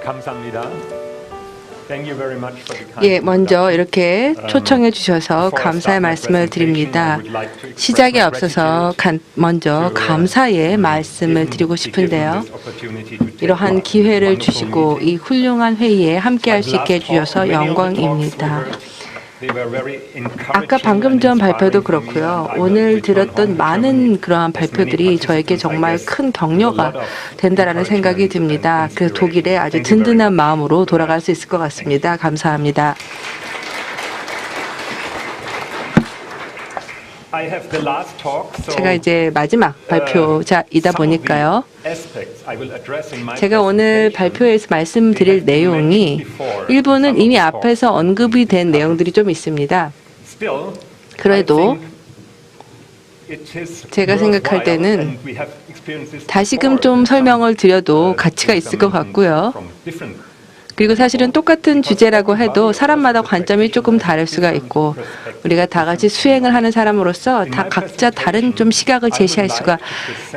감사합니다. 예, 먼저 이렇게 초청해 주셔서 감사의 말씀을 드립니다. 시작에 앞서서 먼저 감사의 말씀을 드리고 싶은데요. 이러한 기회를 주시고 이 훌륭한 회의에 함께할 수 있게 해주셔서 영광입니다. 아까 방금 전 발표도 그렇고요. 오늘 들었던 많은 그러한 발표들이 저에게 정말 큰 격려가 된다라는 생각이 듭니다. 그래서 독일에 아주 든든한 마음으로 돌아갈 수 있을 것 같습니다. 감사합니다. 제가 이제 마지막 발표자이다 보니까요. 제가 오늘 발표에서 말씀드릴 내용이 일부는 이미 앞에서 언급이 된 내용들이 좀 있습니다. 그래도 제가 생각할 때는 다시금 좀 설명을 드려도 가치가 있을 것 같고요. 그리고 사실은 똑같은 주제라고 해도 사람마다 관점이 조금 다를 수가 있고 우리가 다 같이 수행을 하는 사람으로서 다 각자 다른 좀 시각을 제시할 수가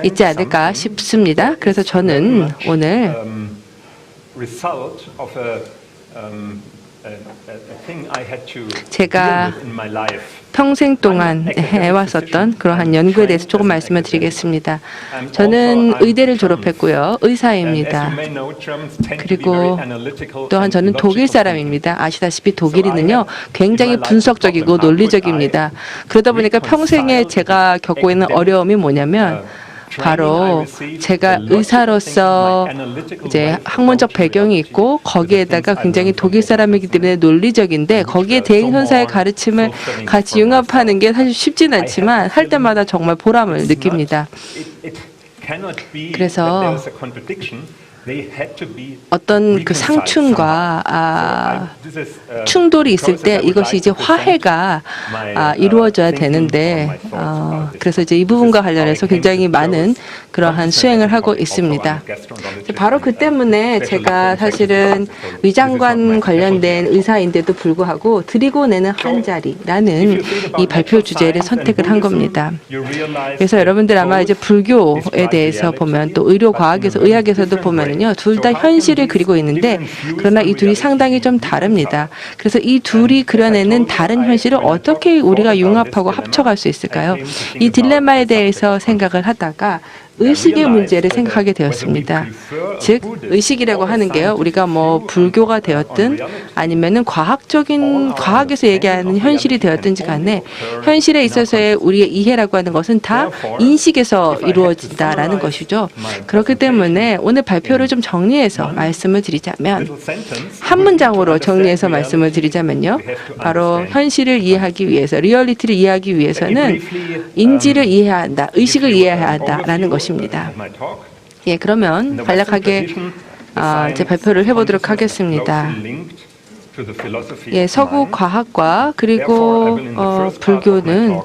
있지 않을까 싶습니다. 그래서 저는 오늘 제가 평생 동안 해왔었던 그러한 연구에 대해서 조금 말씀을 드리겠습니다. 저는 의대를 졸업했고요. 의사입니다. 그리고 또한 저는 독일 사람입니다. 아시다시피 독일인은요 굉장히 분석적이고 논리적입니다. 그러다 보니까 평생에 제가 겪고 있는 어려움이 뭐냐면 바로 제가 의사로서 이제 학문적 배경이 있고 거기에다가 굉장히 독일 사람이기 때문에 논리적인데 거기에 대행선사의 가르침을 같이 융합하는 게 사실 쉽진 않지만 할 때마다 정말 보람을 느낍니다. 그래서 어떤 그 상충과 충돌이 있을 때 이것이 이제 화해가 이루어져야 되는데 그래서 이제 이 부분과 관련해서 굉장히 많은 그러한 수행을 하고 있습니다. 바로 그 때문에 제가 사실은 위장관 관련된 의사인데도 불구하고 드리고 내는 한 자리라는 이 발표 주제를 선택을 한 겁니다. 그래서 여러분들 아마 이제 불교에 대해서 보면 또 의료과학에서 의학에서도 보면은요 둘 다 현실을 그리고 있는데 그러나 이 둘이 상당히 좀 다릅니다. 그래서 이 둘이 그려내는 다른 현실을 어떻게 우리가 융합하고 합쳐갈 수 있을까요? 이 딜레마에 대해서 생각을 하다가 의식의 문제를 생각하게 되었습니다. 즉 의식이라고 하는 게요. 우리가 뭐 불교가 되었든 아니면은 과학에서 얘기하는 현실이 되었든지 간에 현실에 있어서의 우리의 이해라고 하는 것은 다 인식에서 이루어진다라는 것이죠. 그렇기 때문에 오늘 발표를 좀 정리해서 말씀을 드리자면 한 문장으로 정리해서 말씀을 드리자면요. 바로 현실을 이해하기 위해서 리얼리티를 이해하기 위해서는 인지를 이해해야 한다. 의식을 이해해야 한다라는 것입니다. 예, 그러면 간략하게 제 발표를 해보도록 하겠습니다. 예, 서구 과학과 그리고 불교는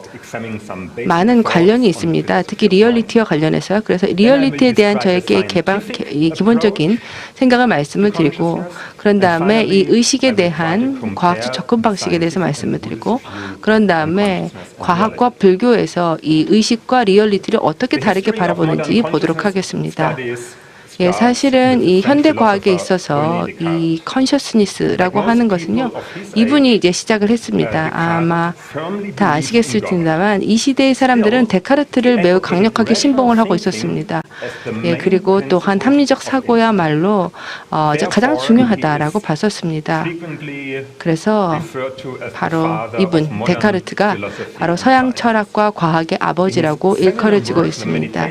많은 관련이 있습니다. 특히 리얼리티와 관련해서요. 그래서 리얼리티에 대한 저에게 기본적인 생각을 말씀을 드리고 그런 다음에 이 의식에 대한 과학적 접근 방식에 대해서 말씀을 드리고 그런 다음에 과학과 불교에서 이 의식과 리얼리티를 어떻게 다르게 바라보는지 보도록 하겠습니다. 예, 사실은 이 현대 과학에 있어서 이 컨셔스니스라고 하는 것은요, 이분이 이제 시작을 했습니다. 아마 다 아시겠을 텐데만 이 시대의 사람들은 데카르트를 매우 강력하게 신봉을 하고 있었습니다. 예, 그리고 또한 합리적 사고야말로 가장 중요하다라고 봤었습니다. 그래서 바로 이분 데카르트가 바로 서양 철학과 과학의 아버지라고 일컬어지고 있습니다.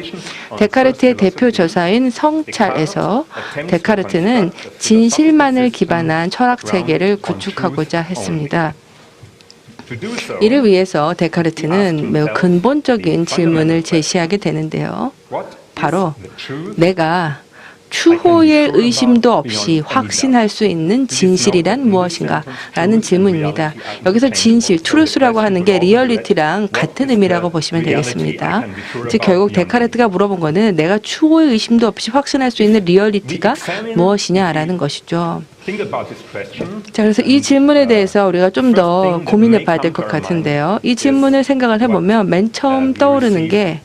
데카르트의 대표 저서인 성찰에서 데카르트는 진실만을 기반한 철학 체계를 구축하고자 했습니다. 이를 위해서 데카르트는 매우 근본적인 질문을 제시하게 되는데요. 바로 내가 추호의 의심도 없이 확신할 수 있는 진실이란 무엇인가? 라는 질문입니다. 여기서 진실, 트루스라고 하는 게 리얼리티랑 같은 의미라고 보시면 되겠습니다. 즉 결국 데카르트가 물어본 거는 내가 추호의 의심도 없이 확신할 수 있는 리얼리티가 무엇이냐라는 것이죠. 자, 그래서 이 질문에 대해서 우리가 좀 더 고민해 봐야 될 것 같은데요. 이 질문을 생각을 해보면 맨 처음 떠오르는 게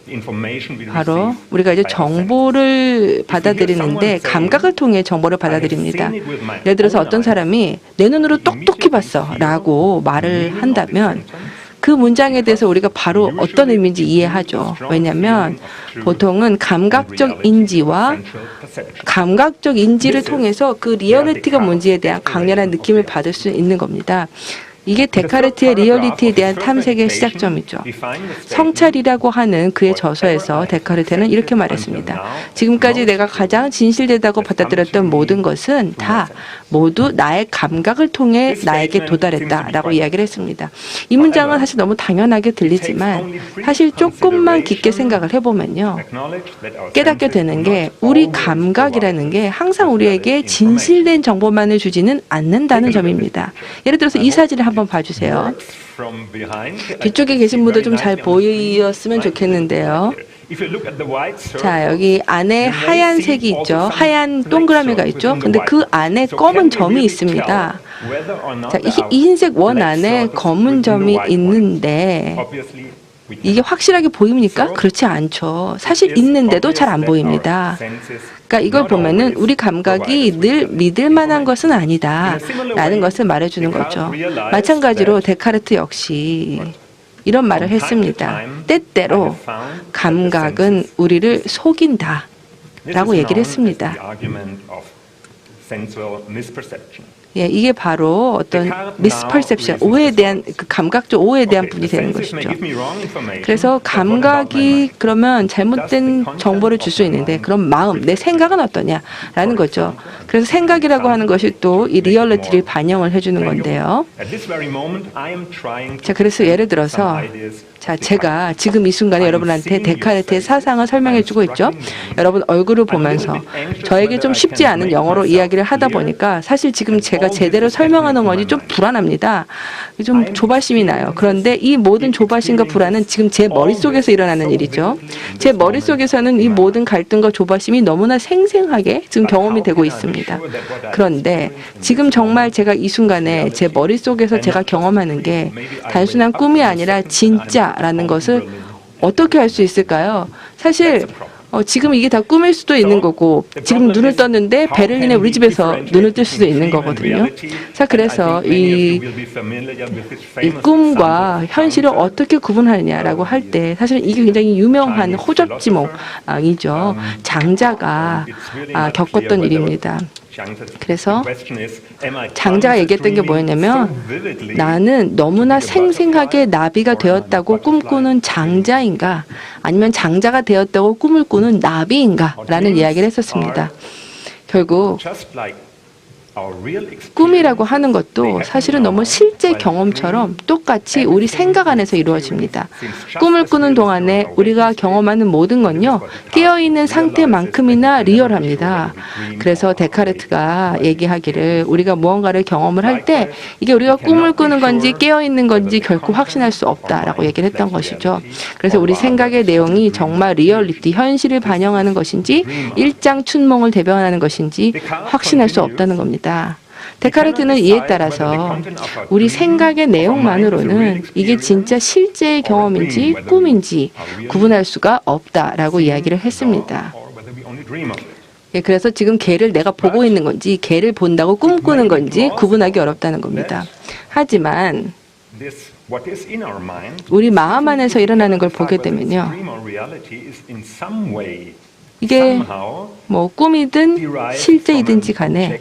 바로 우리가 이제 정보를 받아들이는데 감각을 통해 정보를 받아들입니다. 예를 들어서 어떤 사람이 내 눈으로 똑똑히 봤어 라고 말을 한다면 그 문장에 대해서 우리가 바로 어떤 의미인지 이해하죠. 왜냐하면 보통은 감각적 인지를 통해서 그 리얼리티가 뭔지에 대한 강렬한 느낌을 받을 수 있는 겁니다. 이게 데카르트의 리얼리티에 대한 탐색의 시작점이죠. 성찰이라고 하는 그의 저서에서 데카르트는 이렇게 말했습니다. 지금까지 내가 가장 진실되다고 받아들였던 모든 것은 다 모두 나의 감각을 통해 나에게 도달했다라고 이야기를 했습니다. 이 문장은 사실 너무 당연하게 들리지만 사실 조금만 깊게 생각을 해보면요. 깨닫게 되는 게 우리 감각이라는 게 항상 우리에게 진실된 정보만을 주지는 않는다는 점입니다. 예를 들어서 이 사진을 한번 봐주세요. 뒤쪽에 계신 분도 좀 잘 보였으면 좋겠는데요. 자, 여기 안에 하얀색이 있죠. 하얀 동그라미가 있죠. 근데 그 안에 검은 점이 있습니다. 자, 이 흰색 원 안에 검은 점이 있는데 이게 확실하게 보입니까? 그렇지 않죠. 사실 있는데도 잘 안 보입니다. 그러니까 이걸 보면은 우리 감각이 늘 믿을 만한 것은 아니다 라는 것을 말해주는 거죠. 마찬가지로 데카르트 역시 이런 말을 했습니다. 때때로 감각은 우리를 속인다 라고 얘기를 했습니다. 예, 이게 바로 어떤 misperception, 오해에 대한 그 감각적 오해에 대한 분이 되는 것이죠. 그래서 감각이 그러면 잘못된 정보를 줄 수 있는데 그럼 마음, 내 생각은 어떠냐라는 거죠. 그래서 생각이라고 하는 것이 또 이 리얼리티를 반영을 해주는 건데요. 자, 그래서 예를 들어서 자, 제가 지금 이 순간에 여러분한테 데카르트의 사상을 설명해주고 있죠. 여러분 얼굴을 보면서 저에게 좀 쉽지 않은 영어로 이야기를 하다 보니까 사실 지금 제가 제대로 설명하는 건지 좀 불안합니다. 좀 조바심이 나요. 그런데 이 모든 조바심과 불안은 지금 제 머릿속에서 일어나는 일이죠. 제 머릿속에서는 이 모든 갈등과 조바심이 너무나 생생하게 지금 경험이 되고 있습니다. 그런데 지금 정말 제가 이 순간에 제 머릿속에서 제가 경험하는 게 단순한 꿈이 아니라 진짜라는 것을 어떻게 할 수 있을까요? 사실 지금 이게 다 꿈일 수도 있는 거고 지금 눈을 떴는데 베를린의 우리 집에서 눈을 뜰 수도 있는 거거든요. 자, 그래서 이 꿈과 현실을 어떻게 구분하느냐라고 할 때 사실 이게 굉장히 유명한 호접지몽이죠. 장자가 겪었던 일입니다. 그래서 장자가 얘기했던 게 뭐였냐면 나는 너무나 생생하게 나비가 되었다고 꿈꾸는 장자인가 아니면 장자가 되었다고 꿈을 꾸는 나비인가 라는 이야기를 했었습니다. 결국 꿈이라고 하는 것도 사실은 너무 실제 경험처럼 똑같이 우리 생각 안에서 이루어집니다. 꿈을 꾸는 동안에 우리가 경험하는 모든 건요, 깨어있는 상태만큼이나 리얼합니다. 그래서 데카르트가 얘기하기를 우리가 무언가를 경험을 할 때 이게 우리가 꿈을 꾸는 건지 깨어있는 건지 결코 확신할 수 없다라고 얘기를 했던 것이죠. 그래서 우리 생각의 내용이 정말 리얼리티, 현실을 반영하는 것인지 일장춘몽을 대변하는 것인지 확신할 수 없다는 겁니다. 데카르트는 이에 따라서 우리 생각의 내용만으로는 이게 진짜 실제의 경험인지 꿈인지 구분할 수가 없다라고 이야기를 했습니다. 예, 그래서 지금 개를 내가 보고 있는 건지 개를 본다고 꿈꾸는 건지 구분하기 어렵다는 겁니다. 하지만 우리 마음 안에서 일어나는 걸 보게 되면요, 이게 뭐 꿈이든 실제이든지 간에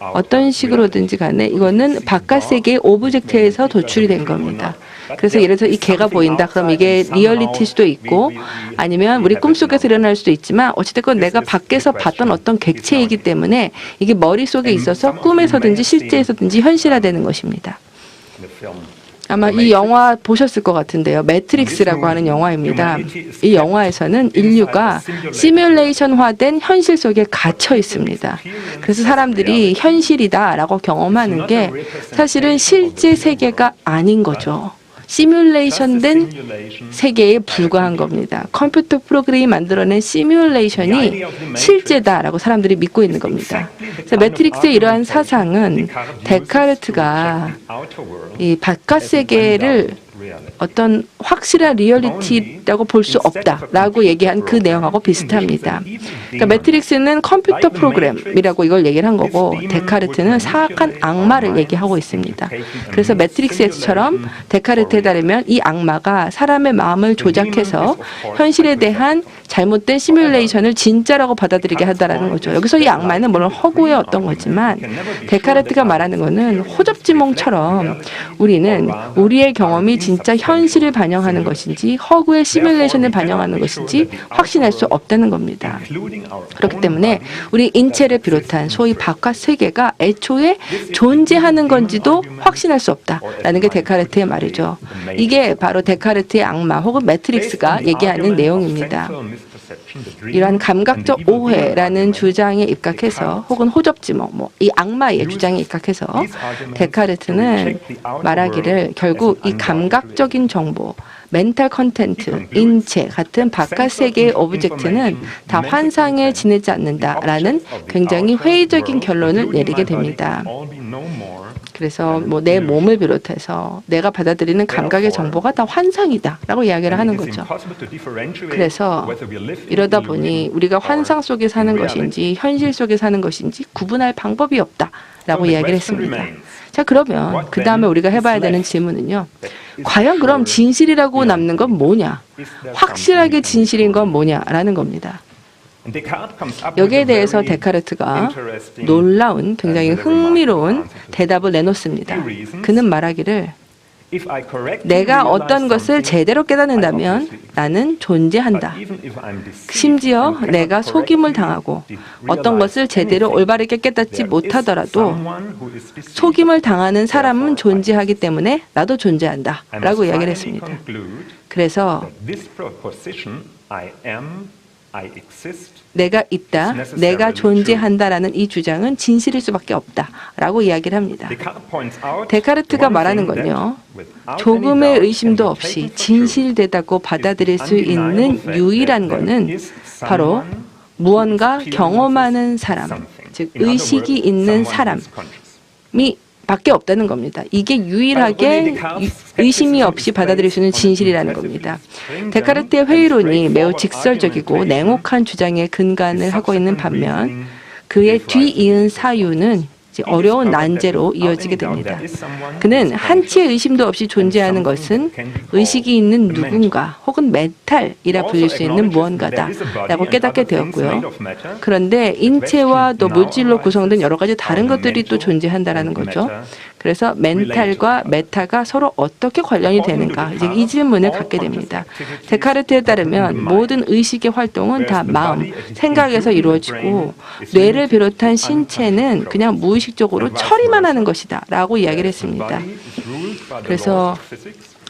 어떤 식으로든지 간에 이거는 바깥 세계의 오브젝트에서 도출이 된 겁니다. 그래서 예를 들어서 이 개가 보인다. 그럼 이게 리얼리티일 수도 있고 아니면 우리 꿈속에서 일어날 수도 있지만 어찌됐건 내가 밖에서 봤던 어떤 객체이기 때문에 이게 머릿속에 있어서 꿈에서든지 실제에서든지 현실화되는 것입니다. 아마 이 영화 보셨을 것 같은데요. 매트릭스라고 하는 영화입니다. 이 영화에서는 인류가 시뮬레이션화된 현실 속에 갇혀 있습니다. 그래서 사람들이 현실이다라고 경험하는 게 사실은 실제 세계가 아닌 거죠. 시뮬레이션된 세계에 불과한 겁니다. 컴퓨터 프로그램이 만들어낸 시뮬레이션이 실제다라고 사람들이 믿고 있는 겁니다. 그래서 매트릭스의 이러한 사상은 데카르트가 이 바깥 세계를 어떤 확실한 리얼리티라고 볼 수 없다라고 얘기한 그 내용하고 비슷합니다. 그러니까 매트릭스는 컴퓨터 프로그램이라고 이걸 얘기를 한 거고 데카르트는 사악한 악마를 얘기하고 있습니다. 그래서 매트릭스처럼 데카르트에 따르면 이 악마가 사람의 마음을 조작해서 현실에 대한 잘못된 시뮬레이션을 진짜라고 받아들이게 하다라는 거죠. 여기서 이 악마는 물론 허구의 어떤 거지만 데카르트가 말하는 거는 호접지몽처럼 우리는 우리의 경험이 진짜 현실을 반영하는 것인지 허구의 시뮬레이션을 반영하는 것인지 확신할 수 없다는 겁니다. 그렇기 때문에 우리 인체를 비롯한 소위 바깥 세계가 애초에 존재하는 건지도 확신할 수 없다라는 게 데카르트의 말이죠. 이게 바로 데카르트의 악마 혹은 매트릭스가 얘기하는 내용입니다. 이러한 감각적 오해라는 주장에 입각해서 혹은 호접지몽, 이 악마의 주장에 입각해서 데카르트는 말하기를 결국 이 감각적인 정보, 멘탈 컨텐트, 인체 같은 바깥 세계의 오브젝트는 다 환상에 지내지 않는다라는 굉장히 회의적인 결론을 내리게 됩니다. 그래서 내 몸을 비롯해서 내가 받아들이는 감각의 정보가 다 환상이다라고 이야기를 하는 거죠. 그래서 이러다 보니 우리가 환상 속에 사는 것인지 현실 속에 사는 것인지 구분할 방법이 없다라고 이야기를 했습니다. 자, 그러면 그 다음에 우리가 해봐야 되는 질문은요. 과연 그럼 진실이라고 남는 건 뭐냐? 확실하게 진실인 건 뭐냐라는 겁니다. 여기에 대해서 데카르트가 놀라운 굉장히 흥미로운 대답을 내놓습니다. 그는 말하기를 내가 어떤 것을 제대로 깨닫는다면 나는 존재한다. 심지어 내가 속임을 당하고 어떤 것을 제대로 올바르게 깨닫지 못하더라도 속임을 당하는 사람은 존재하기 때문에 나도 존재한다 라고 이야기를 했습니다. 그래서 내가 있다, 내가 존재한다라는 이 주장은 진실일 수밖에 없다라고 이야기를 합니다. 데카르트가 말하는 건요. 조금의 의심도 없이 진실되다고 받아들일 수 있는 유일한 것은 바로 무언가 경험하는 사람, 즉 의식이 있는 사람이 밖에 없다는 겁니다. 이게 유일하게 의심이 없이 받아들일 수 있는 진실이라는 겁니다. 데카르트의 회의론이 매우 직설적이고 냉혹한 주장에 근간을 하고 있는 반면 그의 뒤이은 사유는 어려운 난제로 이어지게 됩니다. 그는 한치의 의심도 없이 존재하는 것은 의식이 있는 누군가 혹은 멘탈이라 불릴 수 있는 무언가다라고 깨닫게 되었고요. 그런데 인체와 또 물질로 구성된 여러 가지 다른 것들이 또 존재한다라는 거죠. 그래서 멘탈과 메타가 서로 어떻게 관련이 되는가 이제 이 질문을 갖게 됩니다. 데카르트에 따르면 모든 의식의 활동은 다 마음, 생각에서 이루어지고 뇌를 비롯한 신체는 그냥 무의식적으로 처리만 하는 것이다 라고 이야기를 했습니다. 그래서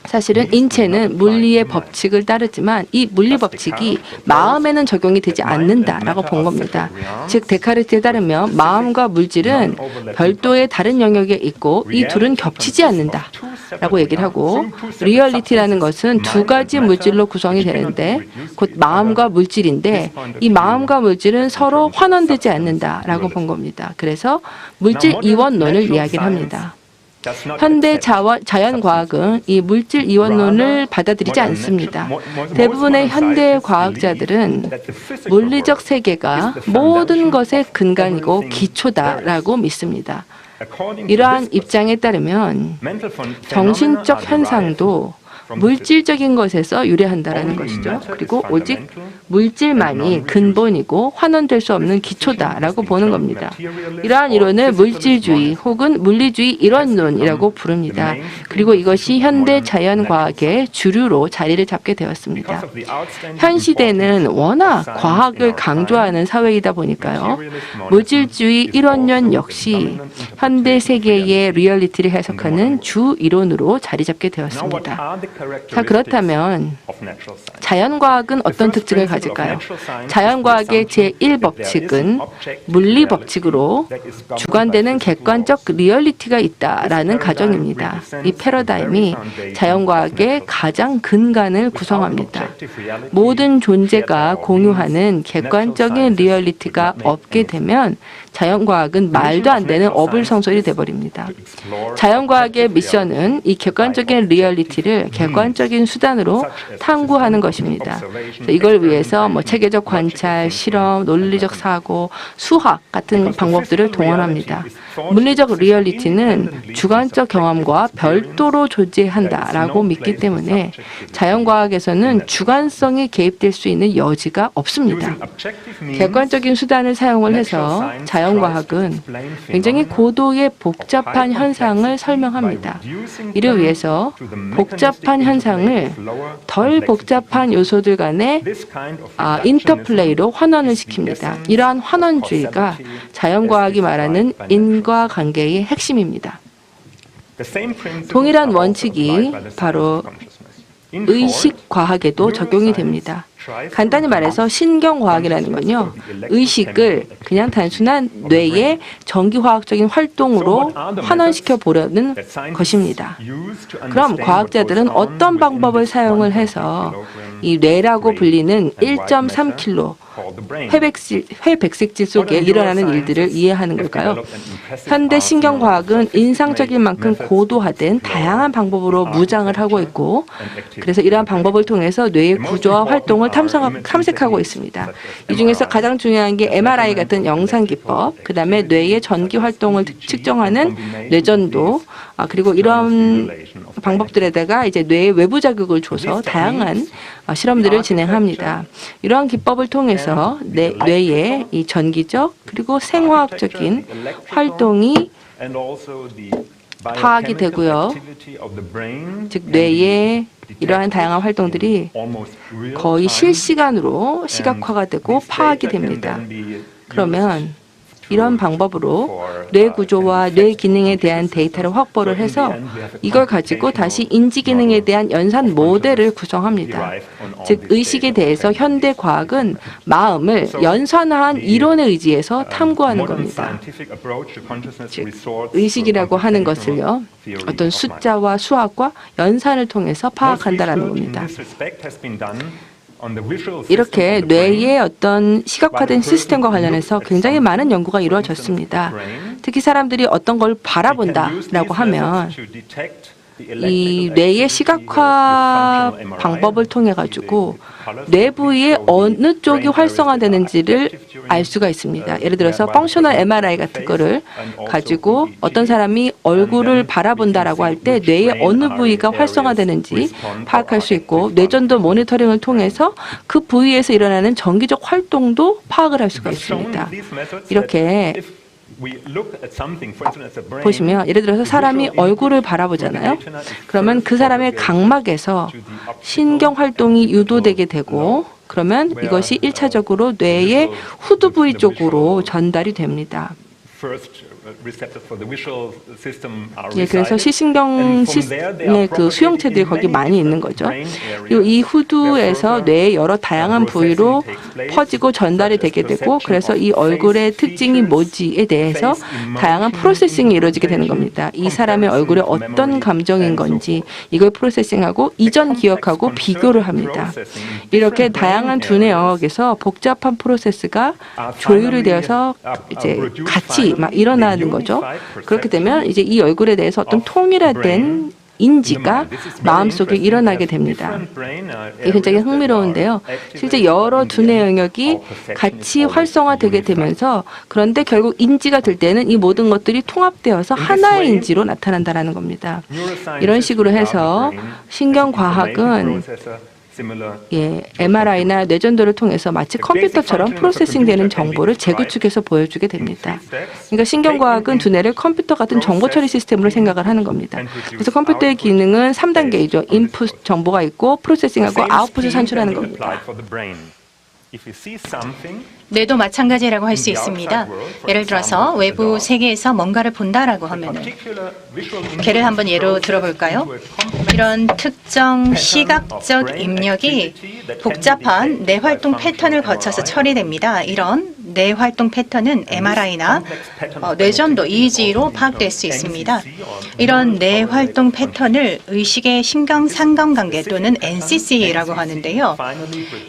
사실은 인체는 물리의 법칙을 따르지만 이 물리 법칙이 마음에는 적용이 되지 않는다라고 본 겁니다. 즉 데카르트에 따르면 마음과 물질은 별도의 다른 영역에 있고 이 둘은 겹치지 않는다라고 얘기를 하고 리얼리티라는 것은 두 가지 물질로 구성이 되는데 곧 마음과 물질인데 이 마음과 물질은 서로 환원되지 않는다라고 본 겁니다. 그래서 물질 이원론을 이야기를 합니다. 현대 자연과학은 이 물질 이원론을 받아들이지 않습니다. 대부분의 현대 과학자들은 물리적 세계가 모든 것의 근간이고 기초다라고 믿습니다. 이러한 입장에 따르면 정신적 현상도 물질적인 것에서 유래한다라는 것이죠. 그리고 오직 물질만이 근본이고 환원될 수 없는 기초다라고 보는 겁니다. 이러한 이론을 물질주의 혹은 물리주의 이론론이라고 부릅니다. 그리고 이것이 현대 자연과학의 주류로 자리를 잡게 되었습니다. 현 시대는 워낙 과학을 강조하는 사회이다 보니까요. 물질주의 이론론 역시 현대 세계의 리얼리티를 해석하는 주 이론으로 자리 잡게 되었습니다. 자, 그렇다면 자연과학은 어떤 특징을 가질까요? 자연과학의 제1법칙은 물리법칙으로 주관되는 객관적 리얼리티가 있다라는 가정입니다. 이 패러다임이 자연과학의 가장 근간을 구성합니다. 모든 존재가 공유하는 객관적인 리얼리티가 없게 되면 자연과학은 말도 안 되는 어불성설이 돼버립니다. 자연과학의 미션은 이 객관적인 리얼리티를 객관적인 수단으로 탐구하는 것입니다. 이걸 위해서 체계적 관찰, 실험, 논리적 사고, 수학 같은 방법들을 동원합니다. 물리적 리얼리티는 주관적 경험과 별도로 존재한다라고 믿기 때문에 자연과학에서는 주관성이 개입될 수 있는 여지가 없습니다. 객관적인 수단을 사용을 해서 자연과학은 굉장히 고도의 복잡한 현상을 설명합니다. 이를 위해서 복잡한 현상을 덜 복잡한 요소들 간의 인터플레이로 환원을 시킵니다. 이러한 환원주의가 자연과학이 말하는 인과관계의 핵심입니다. 동일한 원칙이 바로 의식과학에도 적용이 됩니다. 간단히 말해서 신경과학이라는 건요, 의식을 그냥 단순한 뇌의 전기화학적인 활동으로 환원시켜 보려는 것입니다. 그럼 과학자들은 어떤 방법을 사용을 해서 이 뇌라고 불리는 1.3kg 회백색질 속에 일어나는 일들을 이해하는 걸까요? 현대 신경과학은 인상적인 만큼 고도화된 다양한 방법으로 무장을 하고 있고, 그래서 이러한 방법을 통해서 뇌의 구조와 활동을 탐색하고 있습니다. 이 중에서 가장 중요한 게 MRI 같은 영상기법, 그 다음에 뇌의 전기 활동을 측정하는 뇌전도, 그리고 이런 방법들에다가 이제 뇌의 외부 자극을 줘서 다양한 실험들을 진행합니다. 이러한 기법을 통해서 뇌의 이 전기적 그리고 생화학적인 활동이 파악이 되고요. 즉 뇌의 이러한 다양한 활동들이 거의 실시간으로 시각화가 되고 파악이 됩니다. 그러면 이런 방법으로 뇌 구조와 뇌 기능에 대한 데이터를 확보를 해서 이걸 가지고 다시 인지 기능에 대한 연산 모델을 구성합니다. 즉 의식에 대해서 현대 과학은 마음을 연산화한 이론에 의지해서 탐구하는 겁니다. 즉 의식이라고 하는 것을요, 어떤 숫자와 수학과 연산을 통해서 파악한다라는 겁니다. 이렇게 뇌의 어떤 시각화된 시스템과 관련해서 굉장히 많은 연구가 이루어졌습니다. 특히 사람들이 어떤 걸 바라본다라고 하면 이 뇌의 시각화 방법을 통해 가지고 뇌부의 어느 쪽이 활성화되는지를 알 수가 있습니다. 예를 들어서 펑셔널 MRI 같은 거를 가지고 어떤 사람이 얼굴을 바라본다라고 할 때 뇌의 어느 부위가 활성화되는지 파악할 수 있고, 뇌전도 모니터링을 통해서 그 부위에서 일어나는 전기적 활동도 파악을 할 수가 있습니다. 이렇게 보시면 예를 들어서 사람이 얼굴을 바라보잖아요. 그러면 그 사람의 각막에서 신경 활동이 유도되게 되고, 그러면 이것이 1차적으로 뇌의 후두 부위 쪽으로 전달이 됩니다. 예, 그래서 시신경 시스템의 그 수용체들이 거기 많이 있는 거죠. 그리고 이 후두에서 뇌의 여러 다양한 부위로 퍼지고 전달이 되게 되고, 그래서 이 얼굴의 특징이 뭐지에 대해서 다양한 프로세싱이 이루어지게 되는 겁니다. 이 사람의 얼굴에 어떤 감정인 건지 이걸 프로세싱하고 이전 기억하고 비교를 합니다. 이렇게 다양한 두뇌 영역에서 복잡한 프로세스가 조율이 되어서 이제 같이 막 일어나는 거죠. 그렇게 되면 이제 이 얼굴에 대해서 어떤 통일화된 인지가 마음속에 일어나게 됩니다. 이게 굉장히 흥미로운데요. 실제 여러 두뇌 영역이 같이 활성화되게 되면서, 그런데 결국 인지가 될 때는 이 모든 것들이 통합되어서 하나의 인지로 나타난다는 겁니다. 이런 식으로 해서 신경과학은 MRI나 뇌전도를 통해서 마치 컴퓨터처럼 프로세싱되는 정보를 재구축해서 보여주게 됩니다. 그러니까 신경과학은 두뇌를 컴퓨터 같은 정보 처리 시스템으로 생각을 하는 겁니다. 그래서 컴퓨터의 기능은 3단계이죠. 인풋 정보가 있고 프로세싱하고 아웃풋을 산출하는 겁니다. 뇌도 마찬가지라고 할 수 있습니다. 예를 들어서 외부 세계에서 뭔가를 본다라고 하면은 개를 한번 예로 들어볼까요? 이런 특정 시각적 입력이 복잡한 뇌활동 패턴을 거쳐서 처리됩니다. 이런 뇌활동 패턴은 MRI나 뇌전도 EEG로 파악될 수 있습니다. 이런 뇌활동 패턴을 의식의 신경-상관관계 또는 NCC라고 하는데요.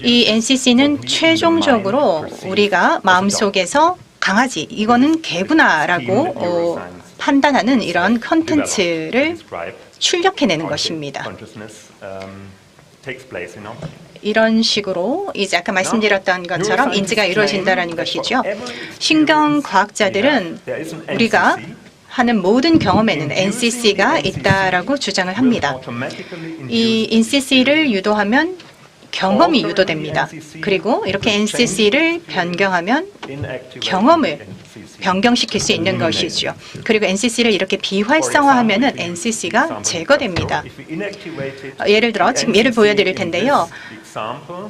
이 NCC는 최종적으로 우리가 마음속에서 강아지, 이거는 개구나라고 판단하는 이런 컨텐츠를 출력해내는 것입니다. 이런 식으로 이제 아까 말씀드렸던 것처럼 인지가 이루어진다는 것이죠. 신경과학자들은 우리가 하는 모든 경험에는 NCC가 있다라고 주장을 합니다. 이 NCC를 유도하면 경험이 유도됩니다. 그리고 이렇게 NCC를 변경하면 경험을 변경시킬 수 있는 것이죠. 그리고 NCC를 이렇게 비활성화하면 NCC가 제거됩니다. 예를 들어 지금 예를 보여드릴 텐데요.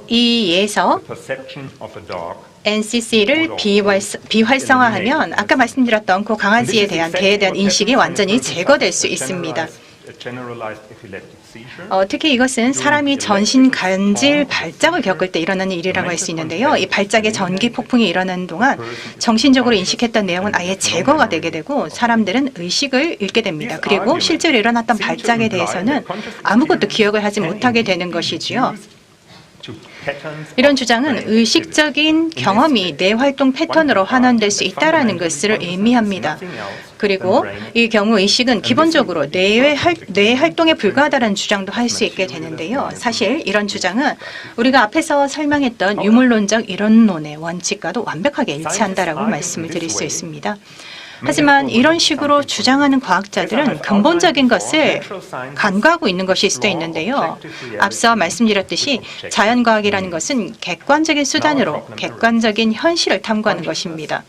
이 예에서 NCC를 비활성화하면 아까 말씀드렸던 그 강아지에 대한 개에 대한 인식이 완전히 제거될 수 있습니다. 특히 이것은 사람이 전신 간질 발작을 겪을 때 일어나는 일이라고 할 수 있는데요. 이 발작의 전기 폭풍이 일어나는 동안 정신적으로 인식했던 내용은 아예 제거가 되게 되고 사람들은 의식을 잃게 됩니다. 그리고 실제로 일어났던 발작에 대해서는 아무것도 기억을 하지 못하게 되는 것이지요. 이런 주장은 의식적인 경험이 뇌활동 패턴으로 환원될 수 있다는 것을 의미합니다. 그리고 이 경우 의식은 기본적으로 뇌 활동에 불과하다는 주장도 할 수 있게 되는데요. 사실 이런 주장은 우리가 앞에서 설명했던 유물론적 이론론의 원칙과도 완벽하게 일치한다라고 말씀을 드릴 수 있습니다. 하지만 이런 식으로 주장하는 과학자들은 근본적인 것을 간과하고 있는 것일 수도 있는데요. 앞서 말씀드렸듯이 자연과학이라는 것은 객관적인 수단으로 객관적인 현실을 탐구하는 것입니다.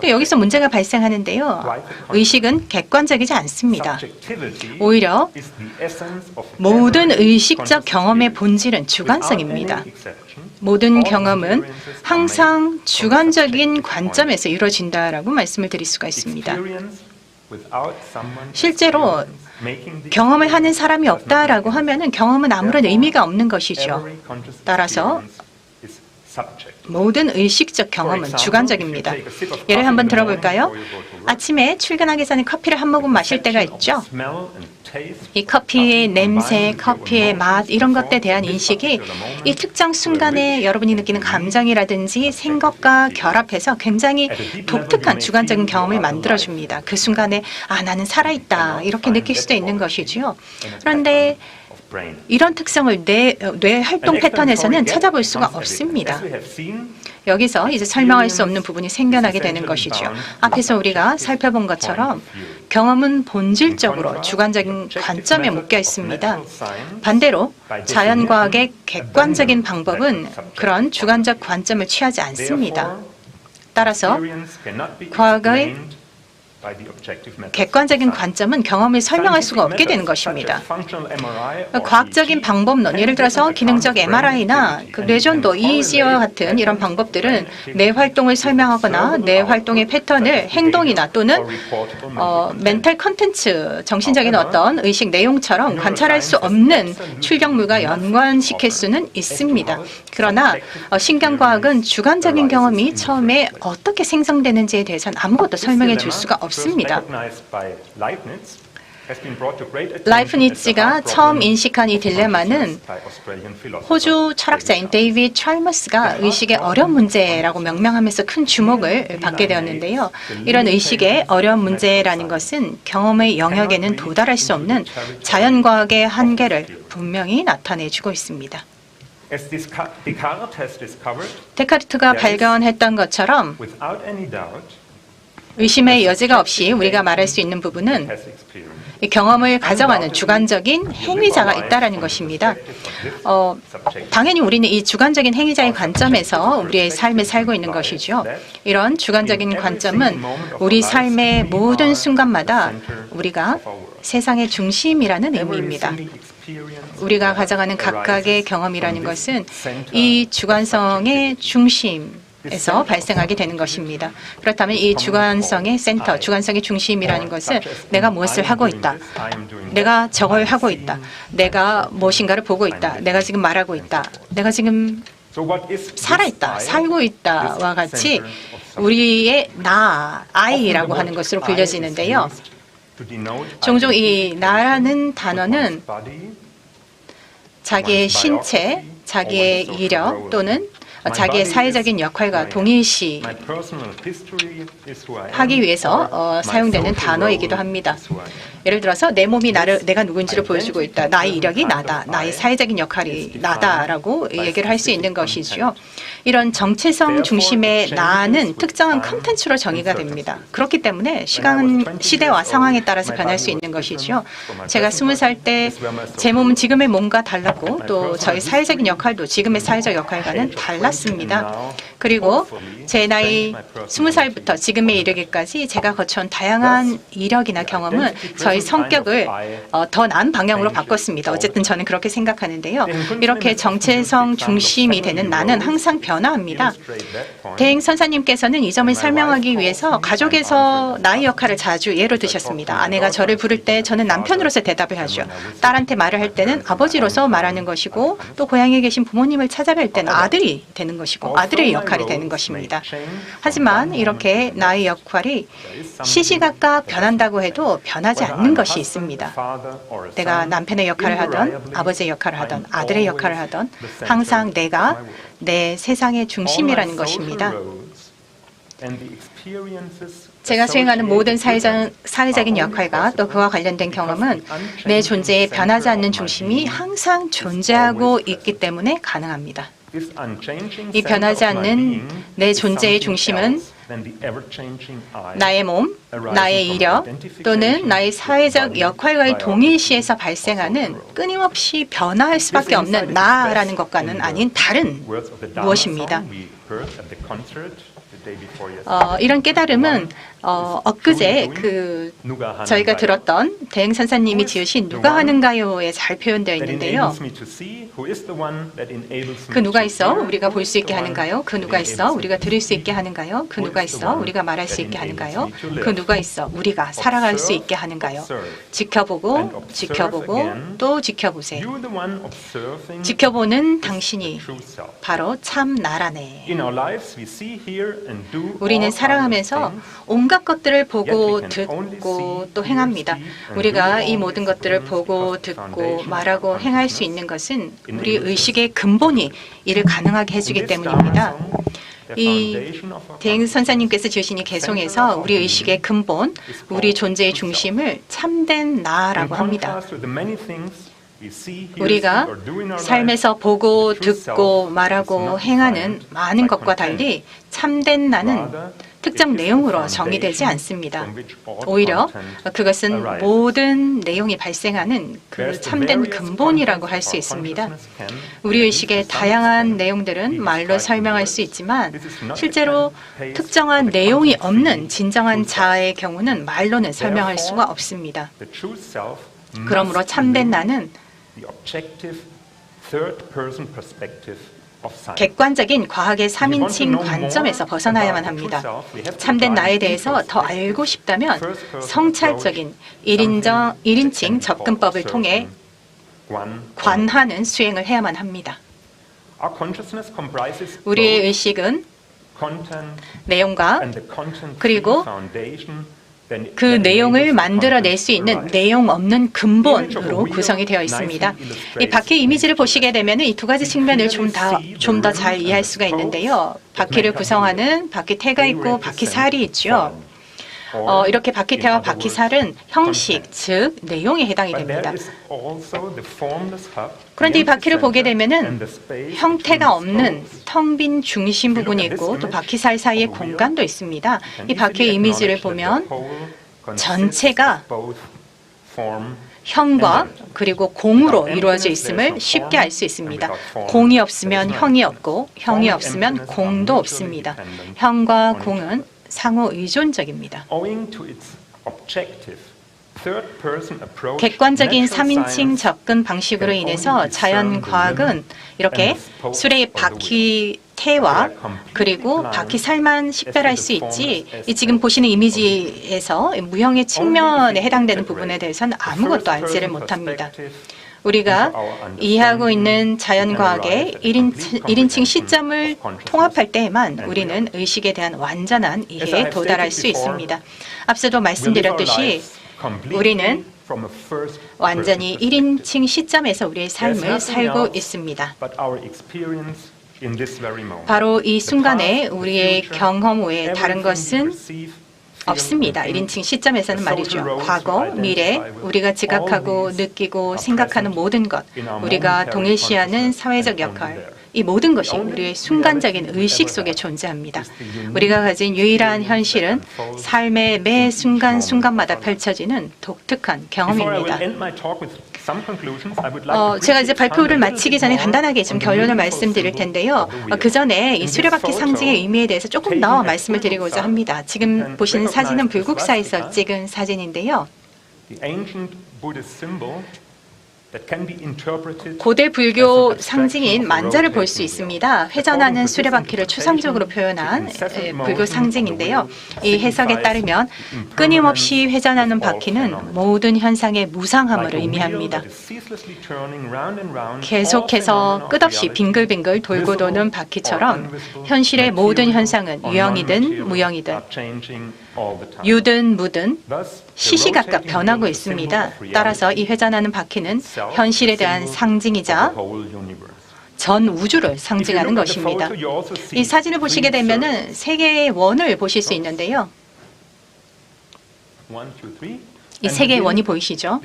여기서 문제가 발생하는데요. 의식은 객관적이지 않습니다. 오히려 모든 의식적 경험의 본질은 주관성입니다. 모든 경험은 항상 주관적인 관점에서 이루어진다라고 말씀을 드릴 수가 있습니다. 실제로 경험을 하는 사람이 없다라고 하면은 경험은 아무런 의미가 없는 것이죠. 따라서 모든 의식적 경험은 주관적입니다. 예를 한번 들어볼까요? 아침에 출근하기 전에 커피를 한 모금 마실 때가 있죠. 이 커피의 냄새, 커피의 맛 이런 것에 대한 인식이 이 특정 순간에 여러분이 느끼는 감정이라든지 생각과 결합해서 굉장히 독특한 주관적인 경험을 만들어줍니다. 그 순간에 아 나는 살아있다 이렇게 느낄 수도 있는 것이지요. 그런데 이런 특성을 뇌 활동 패턴에서는 찾아볼 수가 없습니다. 여기서 이제 설명할 수 없는 부분이 생겨나게 되는 것이죠. 앞에서 우리가 살펴본 것처럼 경험은 본질적으로 주관적인 관점에 묶여 있습니다. 반대로 자연과학의 객관적인 방법은 그런 주관적 관점을 취하지 않습니다. 따라서 과학의 객관적인 관점은 경험을 설명할 수가 없게 되는 것입니다. 과학적인 방법론, 예를 들어서 기능적 MRI나 뇌전도 EEG와 같은 이런 방법들은 뇌 활동을 설명하거나 뇌 활동의 패턴을 행동이나 또는 멘탈 컨텐츠, 정신적인 어떤 의식 내용처럼 관찰할 수 없는 출력물과 연관시킬 수는 있습니다. 그러나 신경과학은 주관적인 경험이 처음에 어떻게 생성되는지에 대해서는 아무것도 설명해 줄 수가 없습니다. 라이프니츠가 처음 인식한 이 딜레마는 호주 철학자인 데이비드 찰머스가 의식의 어려운 문제라고 명명하면서 큰 주목을 받게 되었는데요. 이런 의식의 어려운 문제라는 것은 경험의 영역에는 도달할 수 없는 자연과학의 한계를 분명히 나타내주고 있습니다. 데카르트가 발견했던 것처럼 의심의 여지가 없이 우리가 말할 수 있는 부분은 경험을 가정하는 주관적인 행위자가 있다는 것입니다. 당연히 우리는 이 주관적인 행위자의 관점에서 우리의 삶을 살고 있는 것이죠. 이런 주관적인 관점은 우리 삶의 모든 순간마다 우리가 세상의 중심이라는 의미입니다. 우리가 가져가는 각각의 경험이라는 것은 이 주관성의 중심에서 발생하게 되는 것입니다. 그렇다면 이 주관성의 센터, 주관성의 중심이라는 것은 내가 무엇을 하고 있다, 내가 저걸 하고 있다, 내가 무엇인가를 보고 있다, 내가 지금 말하고 있다, 내가 지금 살아있다, 살고 있다와 같이 우리의 나, I라고 하는 것으로 불려지는데요. 종종 이 나라는 단어는 자기의 신체, 자기의 이력 또는 자기의 사회적인 역할과 동일시 하기 위해서 사용되는 단어이기도 합니다. 예를 들어서 내 몸이 내가 누군지를 보여주고 있다. 나의 이력이 나다. 나의 사회적인 역할이 나다라고 얘기를 할 수 있는 것이죠. 이런 정체성 중심의 나는 특정한 컨텐츠로 정의가 됩니다. 그렇기 때문에 시대와 상황에 따라서 변할 수 있는 것이죠. 제가 20살 때 제 몸은 지금의 몸과 달랐고 또 저희 사회적인 역할도 지금의 사회적 역할과는 달랐습니다. 그리고 제 나이 20살부터 지금에 이르기까지 제가 거쳐온 다양한 이력이나 경험은 저희 성격을 더 나은 방향으로 바꿨습니다. 어쨌든 저는 그렇게 생각하는데요. 이렇게 정체성 중심이 되는 나는 항상 변화합니다. 대행 선사님께서는 이 점을 설명하기 위해서 가족에서 나의 역할을 자주 예로 드셨습니다. 아내가 저를 부를 때 저는 남편으로서 대답을 하죠. 딸한테 말을 할 때는 아버지로서 말하는 것이고 또 고향에 계신 부모님을 찾아갈 때는 아들이 되는 것이고 아들의 역할이 되는 것입니다. 하지만 이렇게 나의 역할이 시시각각 변한다고 해도 변하지 않는 것이 있습니다. 내가 남편의 역할을 하던 아버지의 역할을 하던 아들의 역할을 하던 항상 내가 내 세상의 중심이라는 것입니다. 제가 수행하는 모든 사회적인 역할과 또 그와 관련된 경험은 내 존재에 변하지 않는 중심이 항상 존재하고 있기 때문에 가능합니다. 이 변하지 않는 내 존재의 중심은 나의 몸, 나의 이력 또는 나의 사회적 역할과의 동일시에서 발생하는 끊임없이 변화할 수밖에 없는 나라는 것과는 아닌 다른 무엇입니다. 이런 깨달음은 엊그제 저희가 들었던 대행 선사님이 지으신 누가 하는가요에 잘 표현되어 있는데요. 그 누가 있어 우리가 볼 수 있게 하는가요? 그 누가 있어 우리가 들을 수 있게 하는가요? 그 누가 있어 우리가 말할 수 있게 하는가요? 그 누가 있어 우리가 살아갈 수 있게 하는가요? 지켜보고 지켜보고 또 지켜보세요. 지켜보는 당신이 바로 참 나라네. 우리는 살아가면서 온갖 것들을 보고 듣고 또 행합니다. 우리가 이 모든 것들을 보고 듣고 말하고 행할 수 있는 것은 우리 의식의 근본이 이를 가능하게 해주기 때문입니다. 이 대행 선사님께서 지으신 이 개송에서 우리 의식의 근본, 우리 존재의 중심을 참된 나라고 합니다. 우리가 삶에서 보고 듣고 말하고 행하는 많은 것과 달리 참된 나는 특정 내용으로 정의되지 않습니다. 오히려 그것은 모든 내용이 발생하는 그 참된 근본이라고 할 수 있습니다. 우리 의식의 다양한 내용들은 말로 설명할 수 있지만 실제로 특정한 내용이 없는 진정한 자아의 경우는 말로는 설명할 수가 없습니다. 그러므로 참된 나는 객관적인 과학의 3인칭 관점에서 벗어나야만 합니다. 참된 나에 대해서 더 알고 싶다면 성찰적인 1인칭 접근법을 통해 관하는 수행을 해야만 합니다. 우리의 의식은 내용과 그리고 그 내용을 만들어낼 수 있는 내용 없는 근본으로 구성이 되어 있습니다. 이 바퀴 이미지를 보시게 되면 이 두 가지 측면을 좀 더 잘 이해할 수가 있는데요. 바퀴를 구성하는 바퀴태가 있고 바퀴살이 있죠. 이렇게 바퀴태와 바퀴살은 형식, 즉 내용에 해당이 됩니다. 그런데 이 바퀴를 보게 되면은 형태가 없는 텅 빈 중심 부분이 있고 또 바퀴살 사이에 공간도 있습니다. 이 바퀴의 이미지를 보면 전체가 형과 그리고 공으로 이루어져 있음을 쉽게 알 수 있습니다. 공이 없으면 형이 없고 형이 없으면 공도 없습니다. 형과 공은 상호 의존적입니다. 객관적인 3인칭 접근 방식으로 인해서 자연과학은 이렇게 술의 바퀴태와 그리고 바퀴살만 식별할 수 있지, 이 지금 보시는 이미지에서 무형의 측면에 해당되는 부분에 대해서는 아무것도 알지를 못합니다. 우리가 이해하고 있는 자연과학의 1인칭 시점을 통합할 때에만 우리는 의식에 대한 완전한 이해에 도달할 수 있습니다. 앞서도 말씀드렸듯이 우리는 완전히 1인칭 시점에서 우리의 삶을 살고 있습니다. 바로 이 순간에 우리의 경험 외에 다른 것은 없습니다. 1인칭 시점에서는 말이죠. 과거, 미래, 우리가 지각하고 느끼고 생각하는 모든 것, 우리가 동일시하는 사회적 역할, 이 모든 것이 우리의 순간적인 의식 속에 존재합니다. 우리가 가진 유일한 현실은 삶의 매 순간순간마다 펼쳐지는 독특한 경험입니다. 제가 이제 발표를 마치기 전에 간단하게 좀 결론을 말씀드릴 텐데요. 그 전에 이 수레바퀴 상징의 의미에 대해서 조금 더 말씀을 드리고자 합니다. 지금 보시는 사진은 불국사에서 찍은 사진인데요. 고대 불교 상징인 만자를 볼 수 있습니다. 회전하는 수레바퀴를 추상적으로 표현한 불교 상징인데요. 이 해석에 따르면 끊임없이 회전하는 바퀴는 모든 현상의 무상함을 의미합니다. 계속해서 끝없이 빙글빙글 돌고 도는 바퀴처럼 현실의 모든 현상은 유형이든 무형이든 유든 무든 시시각각 변하고 있습니다. 따라서 이 회전하는 바퀴는 현실에 대한 상징이자 전 우주를 상징하는 것입니다. 이 사진을 보시게 되면은 세 개의 원을 보실 수 있는데요. 이 세 개의 원이 보이시죠?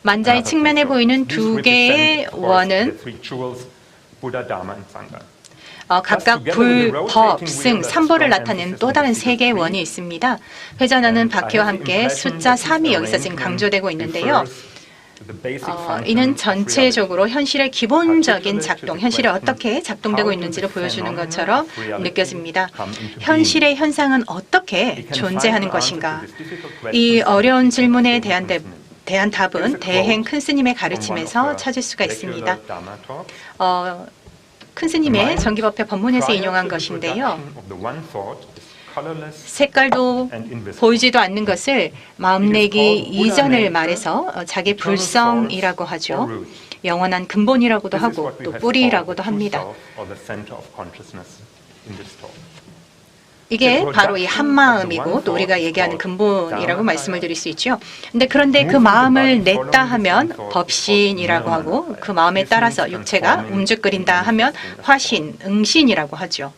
만자의 측면에 보이는 두 개의 원은 각각 불, 법, 승, 삼보를 나타내는 또 다른 세 개의 원이 있습니다. 회전하는 바퀴와 함께 숫자 3이 여기서 지금 강조되고 있는데요. 이는 전체적으로 현실의 기본적인 작동, 현실이 어떻게 작동되고 있는지를 보여주는 것처럼 느껴집니다. 현실의 현상은 어떻게 존재하는 것인가? 이 어려운 질문에 대한 답은 대행 큰 스님의 가르침에서 찾을 수가 있습니다. 큰 스님의 정기법회 법문에서 인용한 것인데요. 색깔도 보이지도 않는 것을 마음내기 이전을 말해서 자기 불성이라고 하죠. 영원한 근본이라고도 하고 또 뿌리라고도 합니다. 이게 바로 이 한마음이고 또 우리가 얘기하는 근본이라고 말씀을 드릴 수 있죠. 그런데 그 마음을 냈다 하면 법신이라고 하고 그 마음에 따라서 육체가 움직거린다 하면 화신, 응신이라고 하죠.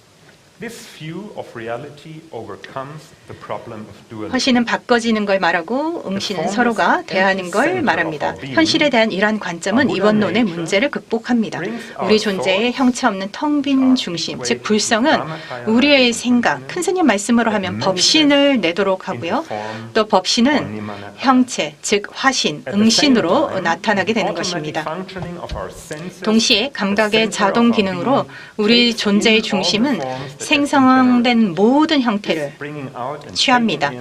화신은 바꿔지는 걸 말하고 응신은 서로가 대하는 걸 말합니다. 현실에 대한 이러한 관점은 이원론의 문제를 극복합니다. 우리 존재의 형체 없는 텅 빈 중심, 즉 불성은 우리의 생각, 큰 스님 말씀으로 하면 법신을 내도록 하고요. 또 법신은 형체, 즉 화신, 응신으로 나타나게 되는 것입니다. 동시에 감각의 자동 기능으로 우리 존재의 중심은 생성된 모든 형태를 취합니다.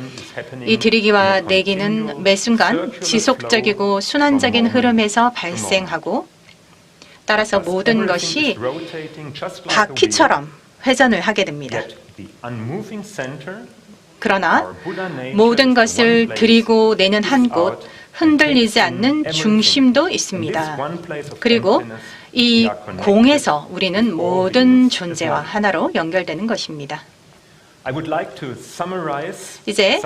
이 들이기와 내기는 매 순간 지속적이고 순환적인 흐름에서 발생하고 따라서 모든 것이 바퀴처럼 회전을 하게 됩니다. 그러나 모든 것을 들이고 내는 한 곳, 흔들리지 않는 중심도 있습니다. 그리고 이 공에서 우리는 모든 존재와 하나로 연결되는 것입니다. 이제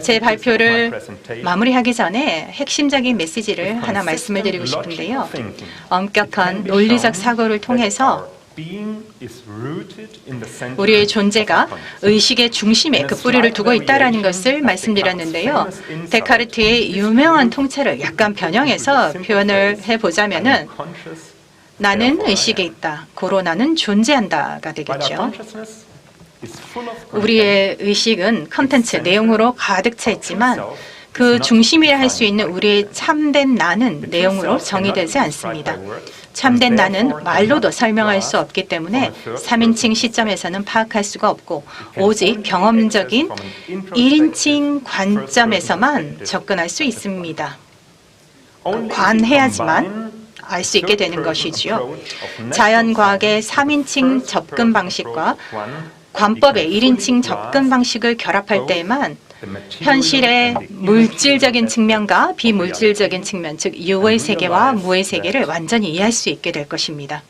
제 발표를 마무리하기 전에 핵심적인 메시지를 하나 말씀을 드리고 싶은데요. 엄격한 논리적 사고를 통해서 우리의 존재가 의식의 중심에 그 뿌리를 두고 있다는 것을 말씀드렸는데요. 데카르트의 유명한 통찰을 약간 변형해서 표현을 해보자면은 나는 의식에 있다, 고로 나는 존재한다가 되겠죠. 우리의 의식은 컨텐츠, 내용으로 가득 차 있지만 그 중심이라 할 수 있는 우리의 참된 나는 내용으로 정의되지 않습니다. 참된 나는 말로도 설명할 수 없기 때문에 3인칭 시점에서는 파악할 수가 없고 오직 경험적인 1인칭 관점에서만 접근할 수 있습니다. 관해야지만 알 수 있게 되는 것이지요. 자연과학의 3인칭 접근 방식과 관법의 1인칭 접근 방식을 결합할 때에만 현실의 물질적인 측면과 비물질적인 측면, 즉 유의 세계와 무의 세계를 완전히 이해할 수 있게 될 것입니다.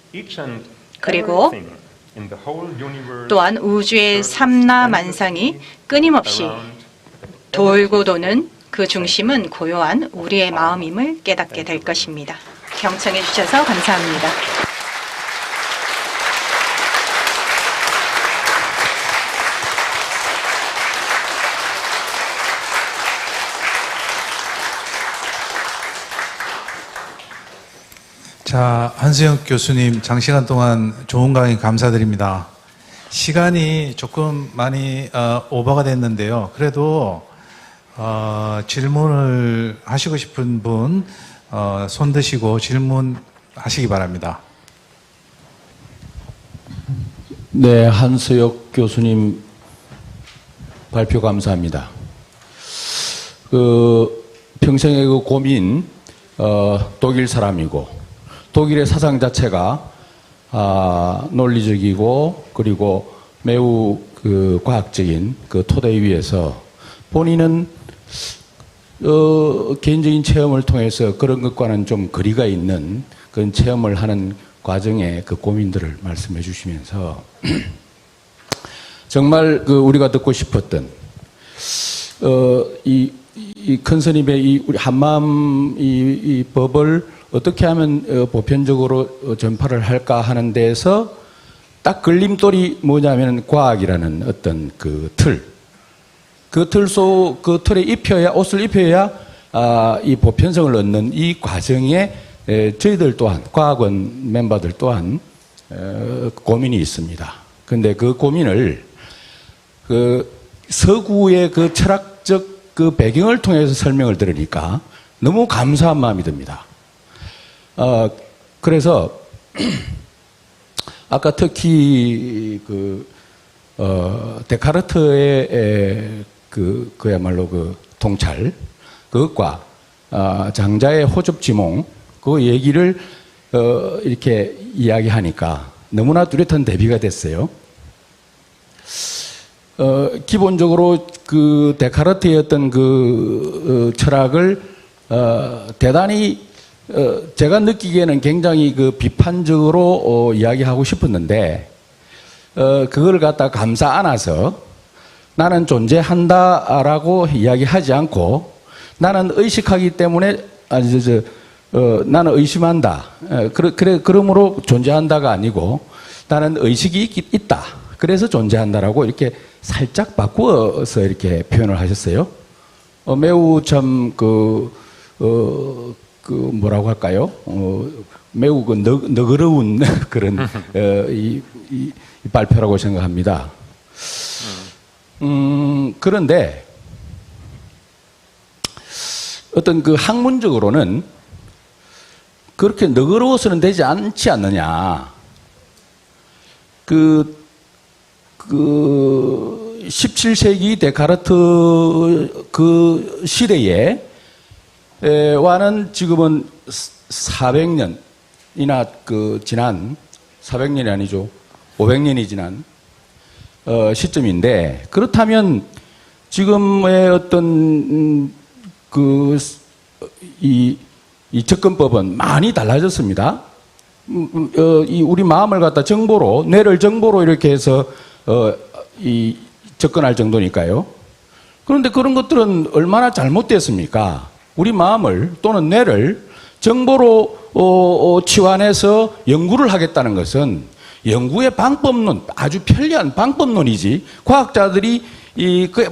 그리고 또한 우주의 삼라만상이 끊임없이 돌고 도는 그 중심은 고요한 우리의 마음임을 깨닫게 될 것입니다. 경청해 주셔서 감사합니다. 자, 한수영 교수님 장시간 동안 좋은 강의 감사드립니다. 시간이 조금 많이 오버가 됐는데요. 그래도 질문을 하시고 싶은 분 손 드시고 질문하시기 바랍니다. 네, 한수혁 교수님 발표 감사합니다. 평생의 그 고민, 독일 사람이고, 독일의 사상 자체가, 논리적이고, 그리고 매우 과학적인 그 토대 위에서 본인은, 개인적인 체험을 통해서 그런 것과는 좀 거리가 있는 그런 체험을 하는 과정의 그 고민들을 말씀해 주시면서, 정말 우리가 듣고 싶었던, 이 큰 스님의 우리 한마음 이 법을 어떻게 하면 보편적으로 전파를 할까 하는 데에서 딱 걸림돌이 뭐냐면 과학이라는 어떤 그 틀에 입혀야, 옷을 입혀야, 이 보편성을 얻는 이 과정에 저희들 또한, 과학원 멤버들 또한, 고민이 있습니다. 근데 그 고민을, 서구의 그 철학적 그 배경을 통해서 설명을 들으니까 너무 감사한 마음이 듭니다. 그래서, 아까 특히 데카르트의 그야말로 통찰, 그것과, 장자의 호접지몽, 그 얘기를, 이렇게 이야기하니까 너무나 뚜렷한 대비가 됐어요. 기본적으로 데카르트의 어떤 철학을, 대단히, 제가 느끼기에는 굉장히 비판적으로, 이야기하고 싶었는데, 그걸 갖다 감싸 안아서 나는 존재한다라고 이야기하지 않고 나는 의식하기 때문에, 나는 의심한다. 그러므로 존재한다가 아니고 나는 의식이 있다. 그래서 존재한다라고 이렇게 살짝 바꾸어서 이렇게 표현을 하셨어요. 매우 참, 뭐라고 할까요? 매우 너그러운 그런, 이 발표라고 생각합니다. 그런데, 어떤 학문적으로는 그렇게 너그러워서는 되지 않지 않느냐. 17세기 데카르트 시대에, 와는 지금은 400년이나 지난, 400년이 아니죠. 500년이 지난, 시점인데, 그렇다면 지금의 어떤, 이 접근법은 많이 달라졌습니다. 우리 마음을 갖다 뇌를 정보로 이렇게 해서, 접근할 정도니까요. 그런데 그런 것들은 얼마나 잘못됐습니까? 우리 마음을 또는 뇌를 정보로 치환해서 연구를 하겠다는 것은 연구의 방법론, 아주 편리한 방법론이지, 과학자들이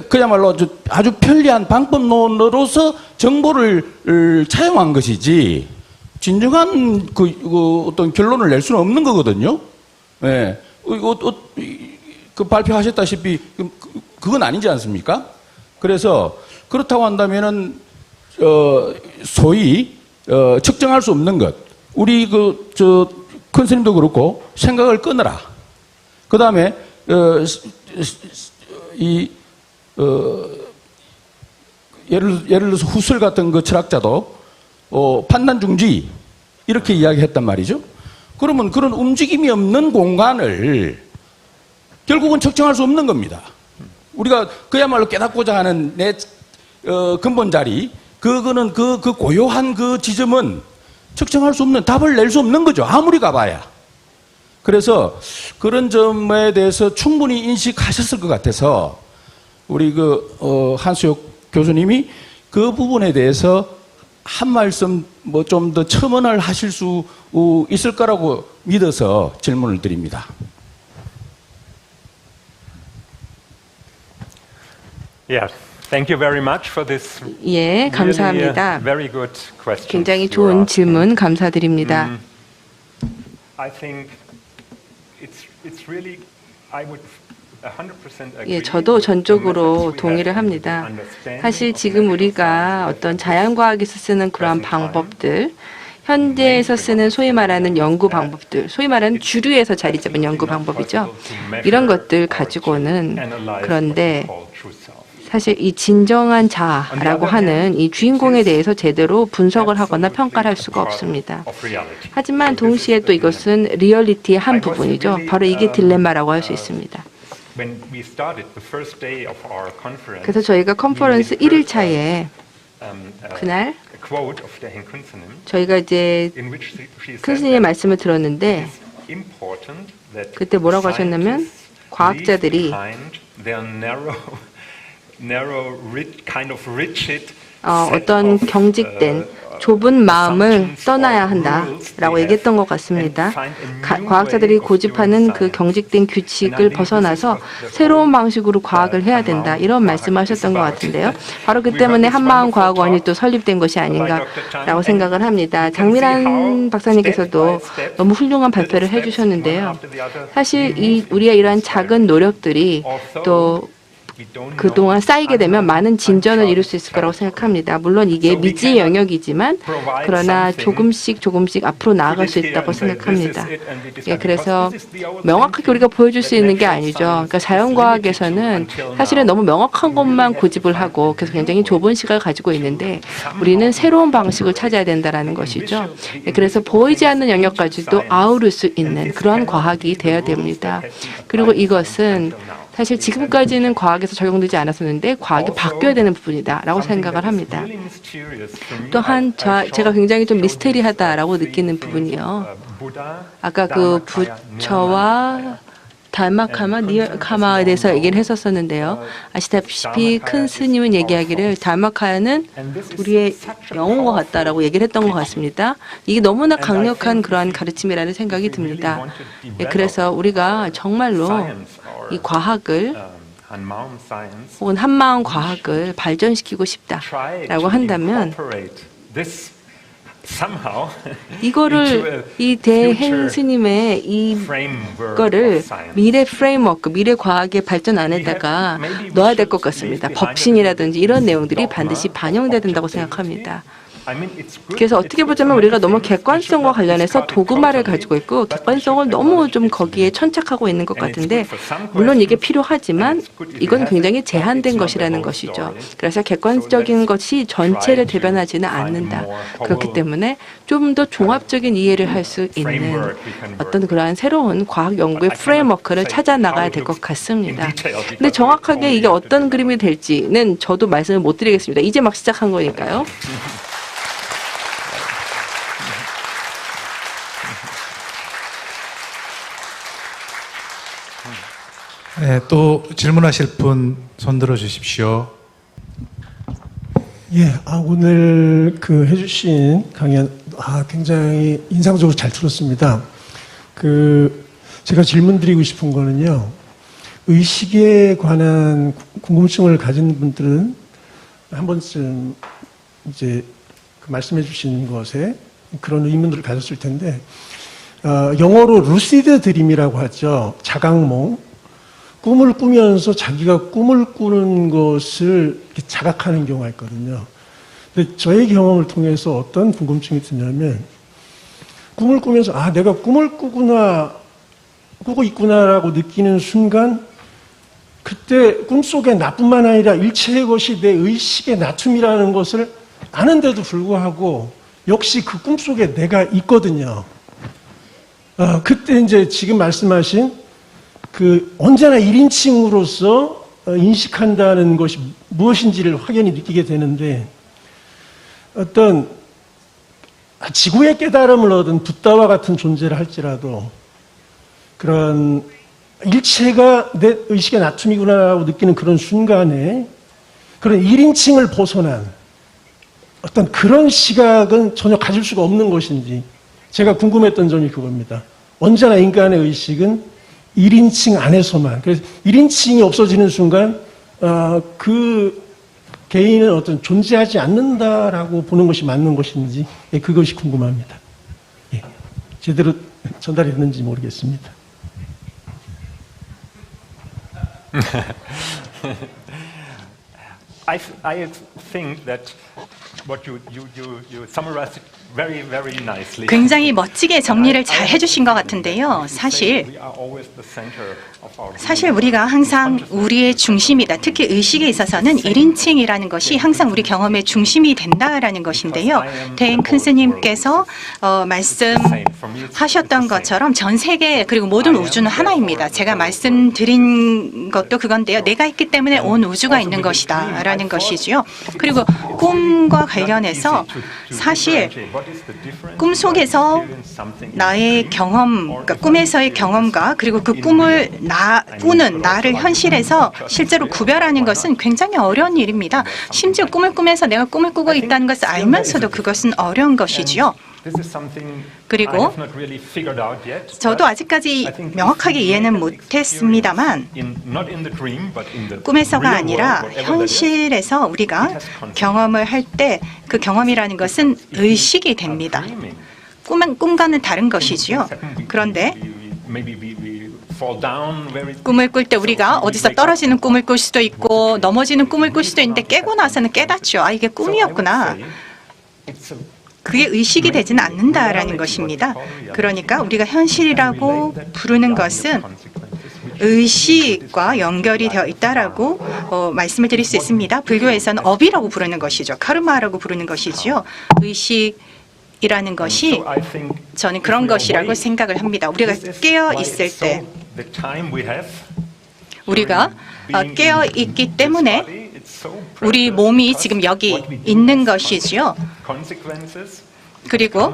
그야말로 아주 편리한 방법론으로서 정보를 차용한 것이지, 진정한 어떤 결론을 낼 수는 없는 거거든요. 예. 발표하셨다시피, 그건 아니지 않습니까? 그래서, 그렇다고 한다면은, 소위 측정할 수 없는 것. 우리 큰 스님도 그렇고 생각을 끊어라. 그 다음에 예를 들어서 후슬 같은 그 철학자도 판단 중지 이렇게 이야기했단 말이죠. 그러면 그런 움직임이 없는 공간을 결국은 측정할 수 없는 겁니다. 우리가 그야말로 깨닫고자 하는 내 근본 자리, 그거는 그 고요한 그 지점은 측정할 수 없는, 답을 낼 수 없는 거죠. 아무리 가봐야. 그래서 그런 점에 대해서 충분히 인식하셨을 것 같아서 우리 한수혁 교수님이 그 부분에 대해서 한 말씀 뭐 좀 더 첨언을 하실 수 있을 거라고 믿어서 질문을 드립니다. Yes, thank you very much for this. 예, 감사합니다. Very good questions 굉장히 you are 좋은 asking. 질문 감사드립니다. I think it's really I would 100% agree. 예, 저도 전적으로 동의를 합니다. 사실 지금 우리가 어떤 자연과학에서 쓰는 그러한 방법들, 현대에서 쓰는 소위 말하는 연구 방법들, 소위 말하는 주류에서 자리 잡은 연구 방법이죠. 이런 것들 가지고는, 그런데 사실 이 진정한 자라고 하는 이 주인공에 대해서 제대로 분석을 하거나 평가를 할 수가 없습니다. 하지만 동시에 또 이것은 리얼리티의 한 부분이죠. 바로 이게 딜레마라고 할 수 있습니다. 그래서 저희가 컨퍼런스 1일차에 그날 저희가 이제 큰 스님의 말씀을 들었는데 그때 뭐라고 하셨냐면 과학자들이 어떤 경직된 좁은 마음을 떠나야 한다라고 얘기했던 것 같습니다. 과학자들이 고집하는 그 경직된 규칙을 벗어나서 새로운 방식으로 과학을 해야 된다, 이런 말씀하셨던 것 같은데요. 바로 그 때문에 한마음과학원이 또 설립된 것이 아닌가라고 생각을 합니다. 장미란 박사님께서도 너무 훌륭한 발표를 해주셨는데요. 사실 우리의 이러한 작은 노력들이 또 그동안 쌓이게 되면 많은 진전을 이룰 수 있을 거라고 생각합니다. 물론 이게 미지의 영역이지만 그러나 조금씩 앞으로 나아갈 수 있다고 생각합니다. 예, 그래서 명확하게 우리가 보여줄 수 있는 게 아니죠. 그러니까 자연과학에서는 사실은 너무 명확한 것만 고집을 하고 그래서 굉장히 좁은 시각을 가지고 있는데 우리는 새로운 방식을 찾아야 된다는 것이죠. 예, 그래서 보이지 않는 영역까지도 아우를 수 있는 그러한 과학이 되어야 됩니다. 그리고 이것은 사실 지금까지는 과학에서 적용되지 않았었는데 과학이 바뀌어야 되는 부분이다라고 생각을 합니다. 또한 제가 굉장히 좀 미스테리하다라고 느끼는 부분이요. 아까 그 부처와 달마카마, 니카마에 대해서 얘기를 했었었는데요. 아시다시피 큰 스님은 얘기하기를 달마카야는 우리의 영혼과 같다라고 얘기를 했던 것 같습니다. 이게 너무나 강력한 그러한 가르침이라는 생각이 듭니다. 예, 그래서 우리가 정말로 이 과학을 혹은 한마음 과학을 발전시키고 싶다라고 한다면 이거를 이 대행 스님의 이거를 미래 프레임워크, 미래 과학의 발전 안에다가 넣어야 될 것 같습니다. 법신이라든지 이런 내용들이 반드시 반영돼야 된다고 생각합니다. 그래서 어떻게 보자면 우리가 너무 객관성과 관련해서 도그마를 가지고 있고 객관성을 너무 좀 거기에 천착하고 있는 것 같은데 물론 이게 필요하지만 이건 굉장히 제한된 것이라는 것이죠. 그래서 객관적인 것이 전체를 대변하지는 않는다. 그렇기 때문에 좀 더 종합적인 이해를 할 수 있는 어떤 그러한 새로운 과학 연구의 프레임워크를 찾아 나가야 될 것 같습니다. 근데 정확하게 이게 어떤 그림이 될지는 저도 말씀을 못 드리겠습니다. 이제 막 시작한 거니까요. 네, 또 질문하실 분 손 들어 주십시오. 예, 오늘 해주신 강연 굉장히 인상적으로 잘 들었습니다. 제가 질문드리고 싶은 거는요, 의식에 관한 궁금증을 가진 분들은 한 번쯤 이제 말씀해주신 것에 그런 의문들을 가졌을 텐데, 영어로 루시드 드림이라고 하죠. 자각몽. 꿈을 꾸면서 자기가 꿈을 꾸는 것을 이렇게 자각하는 경우가 있거든요. 근데 저의 경험을 통해서 어떤 궁금증이 드냐면 꿈을 꾸면서 아 내가 꿈을 꾸고 있구나라고 느끼는 순간 그때 꿈속에 나뿐만 아니라 일체의 것이 내 의식의 나툼이라는 것을 아는데도 불구하고 역시 그 꿈속에 내가 있거든요. 그때 이제 지금 말씀하신 그 언제나 1인칭으로서 인식한다는 것이 무엇인지를 확연히 느끼게 되는데 어떤 지구의 깨달음을 얻은 붓다와 같은 존재를 할지라도 그런 일체가 내 의식의 나툼이구나라고 느끼는 그런 순간에 그런 1인칭을 벗어난 어떤 그런 시각은 전혀 가질 수가 없는 것인지 제가 궁금했던 점이 그겁니다. 언제나 인간의 의식은 1인칭 안에서만 그래서 1인칭이 없어지는 순간 그 개인은 어떤 존재하지 않는다라고 보는 것이 맞는 것인지 그것이 궁금합니다. 예. 제대로 전달이 됐는지 모르겠습니다. I think that what you summarized it very, very nicely. 굉장히 멋지게 정리를 잘 해주신 것 같은데요. 사실 우리가 항상 우리의 중심이다. 특히 의식에 있어서는 1인칭이라는 것이 항상 우리 경험의 중심이 된다라는 것인데요. 대인 큰 스님께서 말씀하셨던 것처럼 전 세계 그리고 모든 우주는 하나입니다. 제가 말씀드린 것도 그건데요. 내가 있기 때문에 온 우주가 있는 것이다 라는 것이지요. 그리고 꿈과 관련해서 사실 꿈속에서 나의 경험, 그러니까 꿈에서의 경험과 그리고 그 꿈을 꾸는 나를 현실에서 실제로 구별하는 것은 굉장히 어려운 일입니다. 심지어 꿈을 꾸면서 내가 꿈을 꾸고 있다는 것을 알면서도 그것은 어려운 것이지요. 그리고 저도 아직까지 명확하게 이해는 못했습니다만 꿈에서가 아니라 현실에서 우리가 경험을 할 때 그 경험이라는 것은 의식이 됩니다. 꿈과는 다른 것이지요. 그런데 꿈을 꿀 때 우리가 어디서 떨어지는 꿈을 꿀 수도 있고 넘어지는 꿈을 꿀 수도 있는데 깨고 나서는 깨닫죠. 아, 이게 꿈이었구나. 그게 의식이 되지는 않는다라는 것입니다. 그러니까 우리가 현실이라고 부르는 것은 의식과 연결이 되어 있다라고 말씀을 드릴 수 있습니다. 불교에서는 업이라고 부르는 것이죠. 카르마라고 부르는 것이지요. 의식이라는 것이 저는 그런 것이라고 생각을 합니다. 우리가 깨어 있을 때 우리가 깨어 있기 때문에 우리 몸이 지금 여기 있는 것이지요. 그리고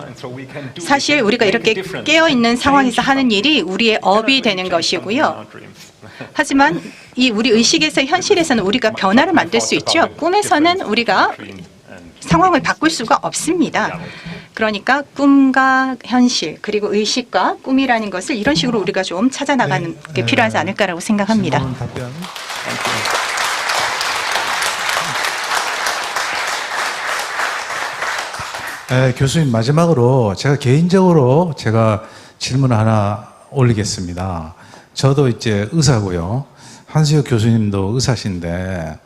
사실 우리가 이렇게 깨어있는 상황에서 하는 일이 우리의 업이 되는 것이고요. 하지만 이 우리 의식에서 현실에서는 우리가 변화를 만들 수 있죠. 꿈에서는 우리가 상황을 바꿀 수가 없습니다. 그러니까 꿈과 현실 그리고 의식과 꿈이라는 것을 이런 식으로 우리가 좀 찾아나가는 게 필요하지 않을까라고 생각합니다. 교수님 마지막으로 제가 개인적으로 질문 하나 올리겠습니다. 저도 이제 의사고요. 한수혁 교수님도 의사신데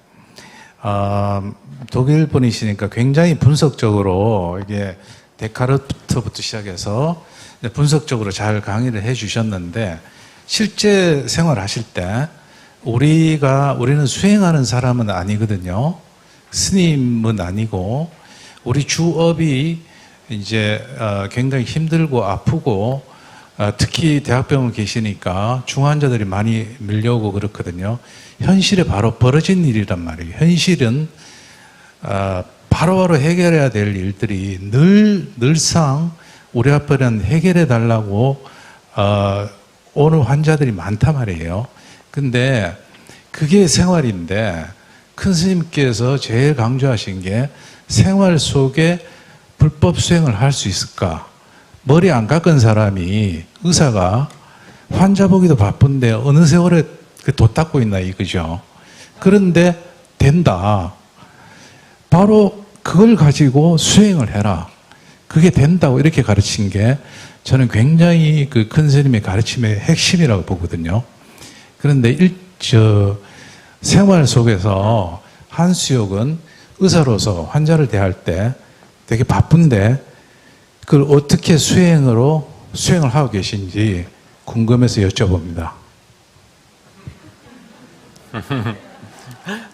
독일 분이시니까 굉장히 분석적으로 이게 데카르트부터 시작해서 분석적으로 잘 강의를 해주셨는데 실제 생활하실 때 우리는 수행하는 사람은 아니거든요. 스님은 아니고. 우리 주업이 이제 굉장히 힘들고 아프고 특히 대학병원 계시니까 중환자들이 많이 밀려오고 그렇거든요. 현실에 바로 벌어진 일이란 말이에요. 현실은 바로바로 해결해야 될 일들이 늘상 우리 앞에는 해결해 달라고 오는 환자들이 많단 말이에요. 근데 그게 생활인데 큰 스님께서 제일 강조하신 게 생활 속에 불법 수행을 할 수 있을까? 머리 안 깎은 사람이 의사가 환자 보기도 바쁜데 어느 세월에 도 닦고 있나 이거죠. 그런데 된다. 바로 그걸 가지고 수행을 해라. 그게 된다고 이렇게 가르친 게 저는 굉장히 그 큰 스님의 가르침의 핵심이라고 보거든요. 그런데 생활 속에서 한수욕은 의사로서 환자를 대할 때 되게 바쁜데 그걸 어떻게 수행을 하고 계신지 궁금해서 여쭤봅니다.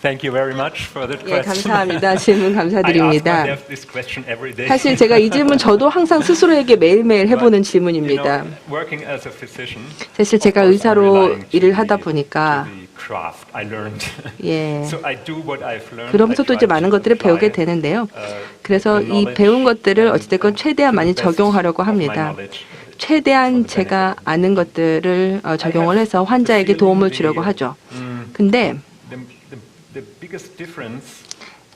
Thank you very much for that 예, question. 감사합니다. 질문 I ask 감사드립니다. myself this question every day. 사실 제가 이 질문 저도 항상 스스로에게 매일매일 해보는 You 질문입니다. know, working as a physician, 사실 제가 of course, I'm 의사로 relying to 일을 the- 하다 보니까 to the craft I learned. 예. So I do what I've learned. 그러면서 또 I 이제 try 많은 to 것들을 배우게 apply, 되는데요. the 그래서 이 knowledge 배운 것들을 and 어찌됐건 최대한 많이 to the best 적용하려고 of my 합니다. knowledge. 최대한 제가 아는 것들을 적용을 해서 환자에게 도움을 주려고 하죠. 근데 The biggest difference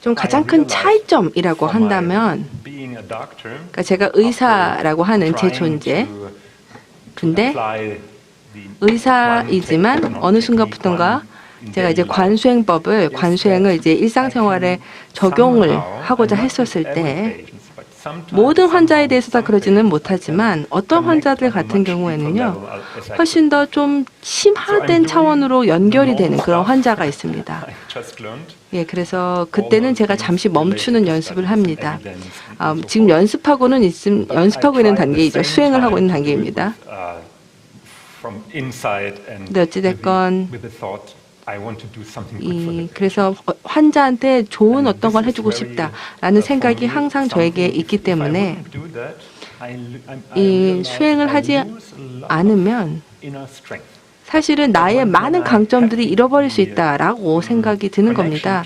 좀 가장 큰 차이점이라고 한다면, being a doctor, 그러니까 제가 의사라고 하는 제 존재, 근데 의사이지만 어느 순간부터인가 제가 이제 관수행을 이제 일상생활에 적용을 하고자 했었을 때 모든 환자에 대해서 다 그러지는 못하지만 어떤 환자들 같은 경우에는요, 훨씬 더 좀 심화된 차원으로 연결이 되는 그런 환자가 있습니다. 예, 그래서 그때는 제가 잠시 멈추는 연습을 합니다. 지금 연습하고 있는 단계이죠. 수행을 하고 있는 단계입니다. 근데 어찌됐건 그래서 환자한테 좋은 어떤 걸 해주고 싶다라는 생각이 항상 저에게 있기 때문에 이 수행을 하지 않으면 사실은 나의 많은 강점들이 잃어버릴 수 있다라고 생각이 드는 겁니다.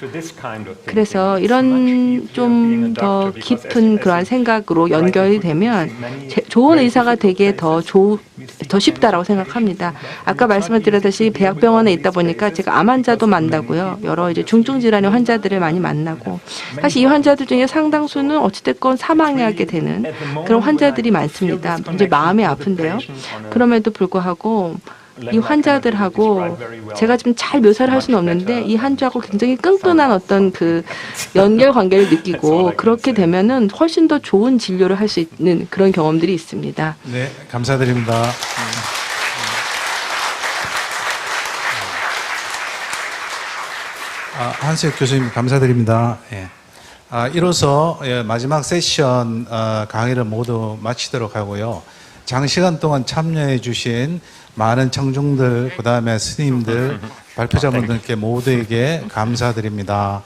그래서 이런 좀 더 깊은 그러한 생각으로 연결이 되면 좋은 의사가 되기에 더 쉽다라고 생각합니다. 아까 말씀을 드렸듯이 대학병원에 있다 보니까 제가 암 환자도 만나고요. 여러 이제 중증 질환의 환자들을 많이 만나고, 사실 이 환자들 중에 상당수는 어찌됐건 사망하게 되는 그런 환자들이 많습니다. 이제 마음이 아픈데요. 그럼에도 불구하고 이 환자들하고 제가 좀 잘 묘사를 할 수는 없는데 이 환자하고 굉장히 끈끈한 어떤 그 연결 관계를 느끼고, 그렇게 되면은 훨씬 더 좋은 진료를 할 수 있는 그런 경험들이 있습니다. 네, 감사드립니다. 한수혁 교수님 감사드립니다. 예. 이로써 마지막 세션 강의를 모두 마치도록 하고요. 장시간 동안 참여해 주신 많은 청중들, 그다음에 스님들, 발표자분들께 모두에게 감사드립니다.